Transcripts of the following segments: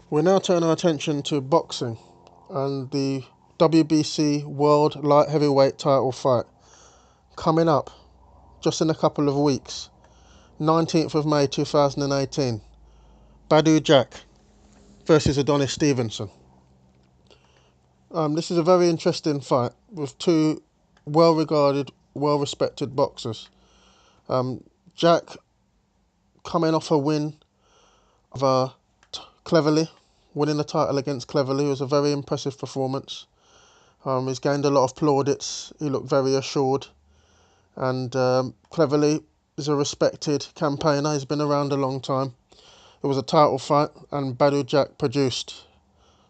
We now turn our attention to boxing and the WBC World Light Heavyweight title fight coming up just in a couple of weeks. 19th of May 2018. Badou Jack versus Adonis Stevenson. This is a very interesting fight with two well-regarded, well-respected boxers. Jack coming off a win of Cleverly, winning the title against Cleverly. It was a very impressive performance. He's gained a lot of plaudits. He looked very assured. And Cleverly is a respected campaigner. He's been around a long time. It was a title fight, and Badou Jack produced,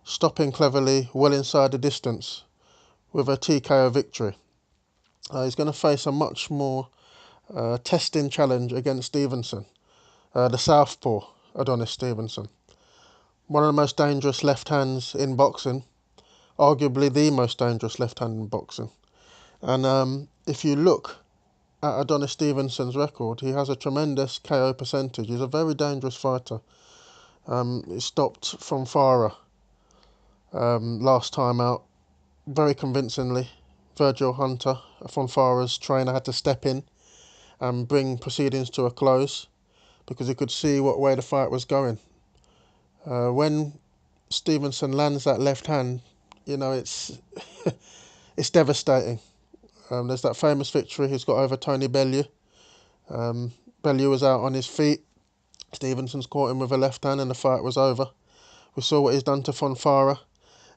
stopping Cleverly well inside the distance with a TKO victory. He's going to face a much more testing challenge against Stevenson, the southpaw Adonis Stevenson. One of the most dangerous left hands in boxing, arguably the most dangerous left hand in boxing. And if you look at Adonis Stevenson's record, he has a tremendous KO percentage. He's a very dangerous fighter. He stopped Fonfara last time out very convincingly. Virgil Hunter, Fonfara's trainer, had to step in and bring proceedings to a close because he could see what way the fight was going. When Stevenson lands that left hand, it's it's devastating. There's that famous victory he's got over Tony Bellew. Bellew was out on his feet. Stevenson's caught him with a left hand and the fight was over. We saw what he's done to Fonfara.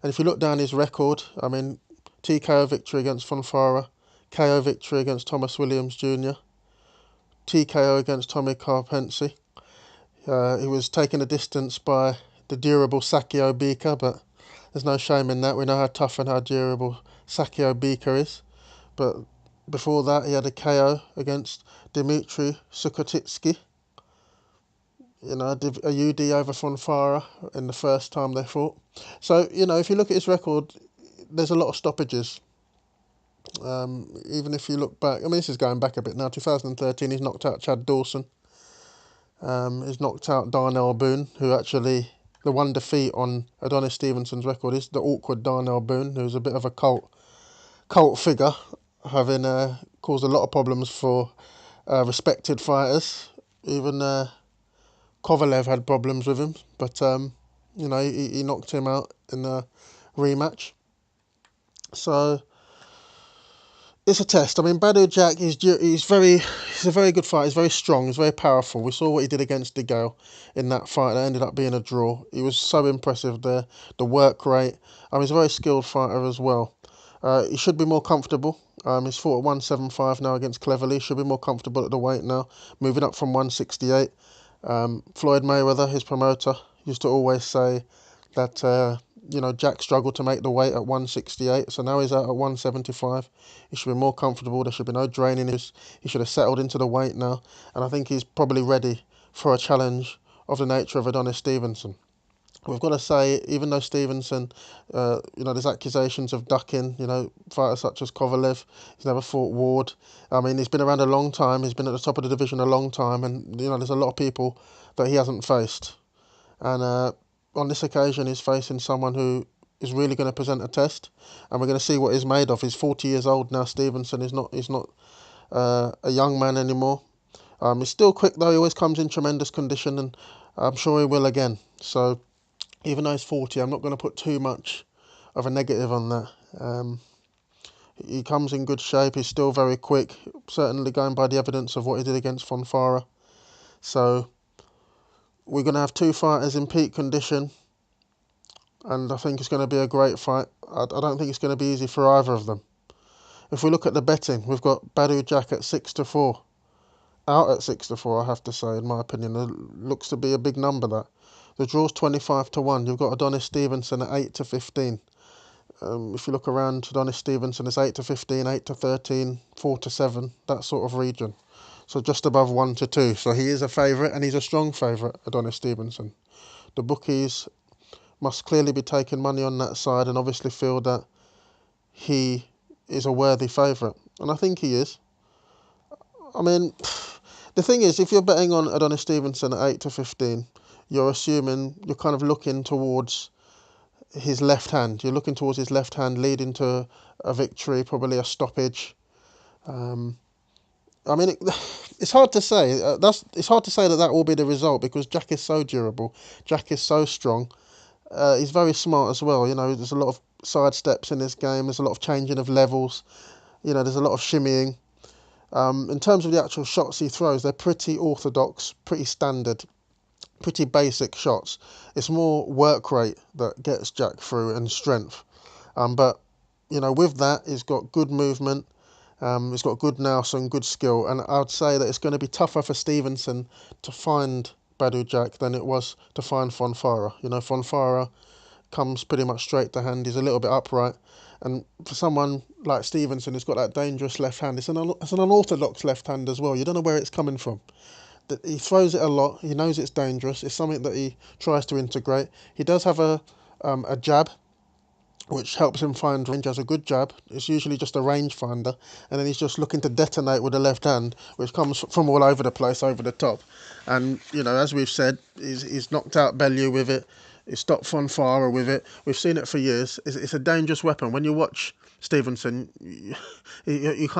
And if you look down his record, TKO victory against Fonfara, KO victory against Thomas Williams Jr., TKO against Tommy Carpensi. He was taken a distance by the durable Sakio Bika, but there's no shame in that. We know how tough and how durable Sakio Bika is. But before that, he had a KO against Dmitry Sukotitsky. A UD over Fonfara in the first time they fought. So, if you look at his record, there's a lot of stoppages. Even if you look back, this is going back a bit now. 2013, he's knocked out Chad Dawson. He's knocked out Darnell Boone, who actually, the one defeat on Adonis Stevenson's record is the awkward Darnell Boone, who's a bit of a cult figure, having caused a lot of problems for respected fighters. Even Kovalev had problems with him, but he knocked him out in a rematch. So it's a test. Badou Jack, he's a very good fighter. He's very strong. He's very powerful. We saw what he did against DeGale in that fight. That ended up being a draw. He was so impressive there. The work rate. He's a very skilled fighter as well. He should be more comfortable. He's fought at 175 now against Cleverly. Should be more comfortable at the weight now, moving up from 168. Floyd Mayweather, his promoter, used to always say that Jack struggled to make the weight at 168, so now he's out at 175. He should be more comfortable. There should be no draining. He should have settled into the weight now, and I think he's probably ready for a challenge of the nature of Adonis Stevenson. We've got to say, even though Stevenson, there's accusations of ducking, fighters such as Kovalev, he's never fought Ward. He's been around a long time. He's been at the top of the division a long time, and, there's a lot of people that he hasn't faced. And on this occasion, he's facing someone who is really going to present a test, and we're going to see what he's made of. He's 40 years old now, Stevenson. He's not a young man anymore. He's still quick, though. He always comes in tremendous condition, and I'm sure he will again. So even though he's 40, I'm not going to put too much of a negative on that. He comes in good shape. He's still very quick, certainly going by the evidence of what he did against Fonfara. So we're going to have two fighters in peak condition, and I think it's going to be a great fight. I don't think it's going to be easy for either of them. If we look at the betting, we've got Badou Jack at 6-4. Out at 6-4, I have to say, in my opinion. It looks to be a big number, that. The draw's 25-1. You've got Adonis Stevenson at 8-15. If you look around, Adonis Stevenson is 8-15, 8-13, 4-7, that sort of region. So just above 1-2. So he is a favourite, and he's a strong favourite, Adonis Stevenson. The bookies must clearly be taking money on that side and obviously feel that he is a worthy favourite. And I think he is. The thing is, if you're betting on Adonis Stevenson at 8-15, you're assuming, you're kind of looking towards his left hand. You're looking towards his left hand leading to a victory, probably a stoppage. Um, I mean, it's hard to say. It's hard to say that will be the result because Jack is so durable. Jack is so strong. He's very smart as well. You know, there's a lot of side steps in this game. There's a lot of changing of levels. You know, there's a lot of shimmying. In terms of the actual shots he throws, they're pretty orthodox, pretty standard, pretty basic shots. It's more work rate that gets Jack through and strength. But you know, with that, he's got good movement. He's got good nous and good skill, and I would say that it's going to be tougher for Stevenson to find Badou Jack than it was to find Fonfara. You know, Fonfara comes pretty much straight to hand. He's a little bit upright, and for someone like Stevenson who's got that dangerous left hand, it's an unorthodox left hand as well. You don't know where it's coming from. He throws it a lot. He knows it's dangerous. It's something that he tries to integrate. He does have a jab, which helps him find range. Has a good jab. It's usually just a range finder, and then he's just looking to detonate with the left hand, which comes from all over the place, over the top. And you know, as we've said, he's knocked out Bellew with it. He's stopped Fonfara with it. We've seen it for years. It's a dangerous weapon. When you watch Stevenson, you're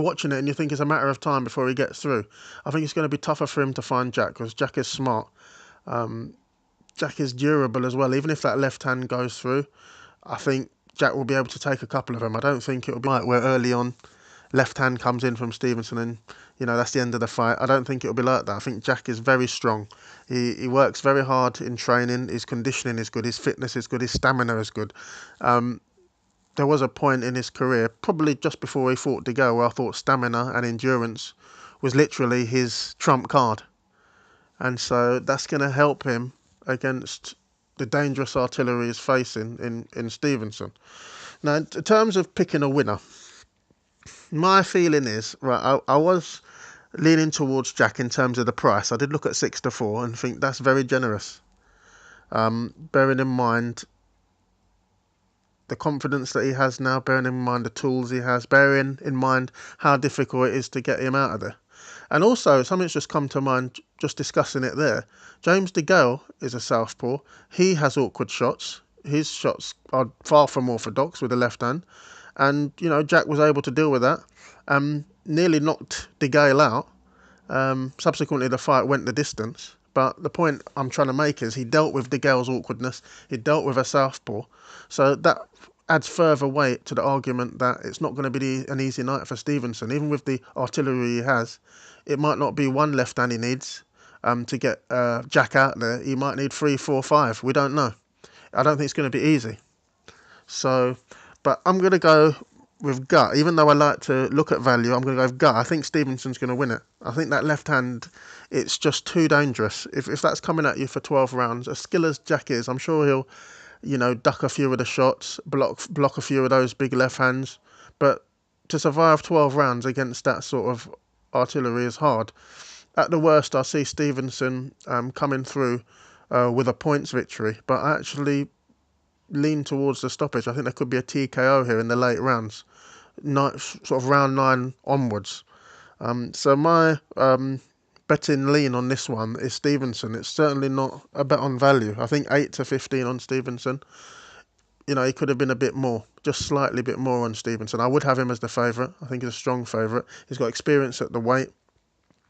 watching it and you think it's a matter of time before he gets through. I think it's going to be tougher for him to find Jack because Jack is smart. Jack is durable as well. Even if that left hand goes through, I think Jack will be able to take a couple of them. I don't think it'll be like where early on left hand comes in from Stevenson and that's the end of the fight. I don't think it'll be like that. I think Jack is very strong. He works very hard in training. His conditioning is good. His fitness is good. His stamina is good. There was a point in his career, probably just before he fought De Gale, where I thought stamina and endurance was literally his trump card. And so that's going to help him against the dangerous artillery he's facing in Stevenson. Now, in terms of picking a winner, my feeling is, right, I was leaning towards Jack in terms of the price. I did look at 6-4 and think that's very generous. Bearing in mind the confidence that he has now, bearing in mind the tools he has, bearing in mind how difficult it is to get him out of there. And also, something's just come to mind just discussing it there. James De Gale is a southpaw. He has awkward shots. His shots are far from orthodox with the left hand. And, Jack was able to deal with that. Nearly knocked De Gale out. Subsequently, the fight went the distance. But the point I'm trying to make is he dealt with De Gale's awkwardness. He dealt with a southpaw. So that adds further weight to the argument that it's not going to be an easy night for Stevenson. Even with the artillery he has, it might not be one left hand he needs to get Jack out there. He might need 3, 4, 5. We don't know. I don't think it's going to be easy. So, but I'm going to go with gut. Even though I like to look at value, I'm going to go with gut. I think Stevenson's going to win it. I think that left hand, it's just too dangerous. If that's coming at you for 12 rounds, as skilled as Jack is, I'm sure he'll duck a few of the shots, block a few of those big left hands. But to survive 12 rounds against that sort of artillery is hard. At the worst, I see Stevenson coming through with a points victory. But I actually lean towards the stoppage. I think there could be a TKO here in the late rounds, sort of round 9 onwards. So my betting lean on this one is Stevenson. It's certainly not a bet on value. I think 8-15 on Stevenson. He could have been a bit more, just slightly bit more on Stevenson. I would have him as the favourite. I think he's a strong favourite. He's got experience at the weight.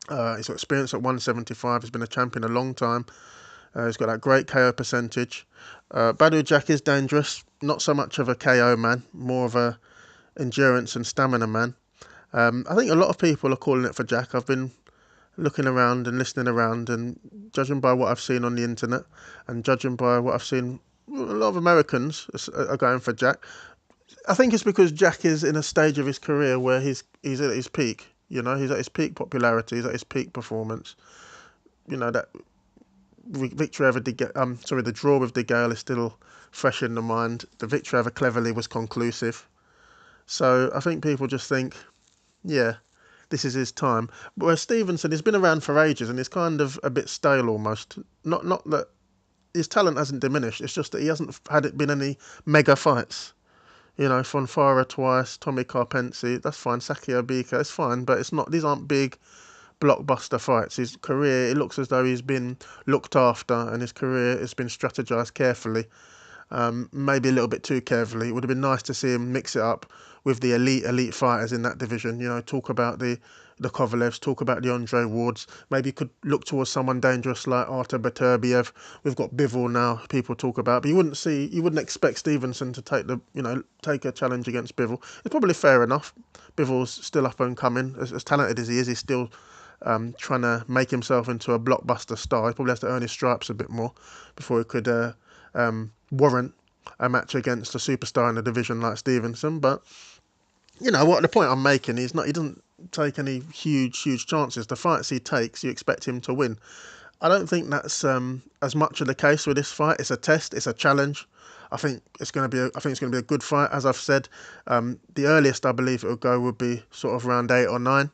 He's got experience at 175. He's been a champion a long time. He's got that great KO percentage. Badou Jack is dangerous. Not so much of a KO man, more of a endurance and stamina man. I think a lot of people are calling it for Jack. I've been looking around and listening around, and judging by what I've seen on the internet and judging by what I've seen, a lot of Americans are going for Jack. I think it's because Jack is in a stage of his career where he's at his peak. He's at his peak popularity. He's at his peak performance. That victory over the draw with De Gale is still fresh in the mind. The victory over Cleverly was conclusive. So I think people just think, yeah, this is his time. But where Stevenson has been around for ages and is kind of a bit stale almost. Not that his talent hasn't diminished. It's just that he hasn't been any mega fights. Fonfara twice, Tommy Carpensi, that's fine. Saki Obika, it's fine. But it's not. These aren't big blockbuster fights. His career, it looks as though he's been looked after, and his career has been strategized carefully. Maybe a little bit too carefully. It would have been nice to see him mix it up with the elite fighters in that division. You know, talk about the Kovalevs, talk about the Andre Wards. Maybe could look towards someone dangerous like Artur Beterbiev. We've got Bivol now. People talk about, but you wouldn't expect Stevenson to take a challenge against Bivol. It's probably fair enough. Bivol's still up and coming. As talented as he is, he's still trying to make himself into a blockbuster star. He probably has to earn his stripes a bit more before he could warrant a match against a superstar in a division like Stevenson. But you know what, the point I'm making is he doesn't take any huge chances. The fights he takes, you expect him to win. I don't think that's as much of the case with this fight. It's a test, it's a challenge. I think it's going to be a good fight. As I've said, the earliest I believe it will go would be sort of round 8 or 9.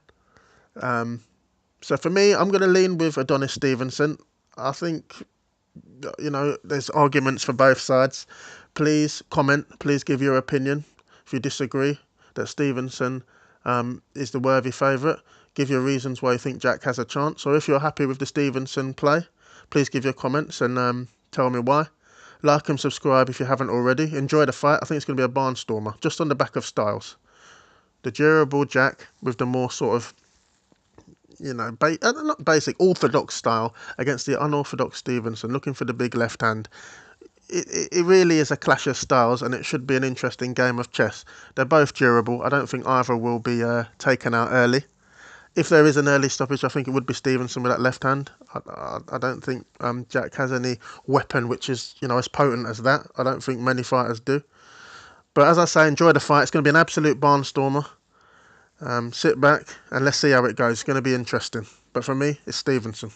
So for me, I'm going to lean with Adonis Stevenson. I think, you know, there's arguments for both sides. Please comment. Please give your opinion. If you disagree that Stevenson is the worthy favourite, give your reasons why you think Jack has a chance. Or if you're happy with the Stevenson play, please give your comments and tell me why. Like and subscribe if you haven't already. Enjoy the fight. I think it's going to be a barnstormer, just on the back of styles. The durable Jack with the more sort of, you know, not basic, orthodox style against the unorthodox Stevenson, looking for the big left hand. It really is a clash of styles, and it should be an interesting game of chess. They're both durable. I don't think either will be taken out early. If there is an early stoppage, I think it would be Stevenson with that left hand. I don't think Jack has any weapon which is, you know, as potent as that. I don't think many fighters do. But as I say, enjoy the fight. It's going to be an absolute barnstormer. Sit back and let's see how it goes. It's going to be interesting. But for me, it's Stevenson.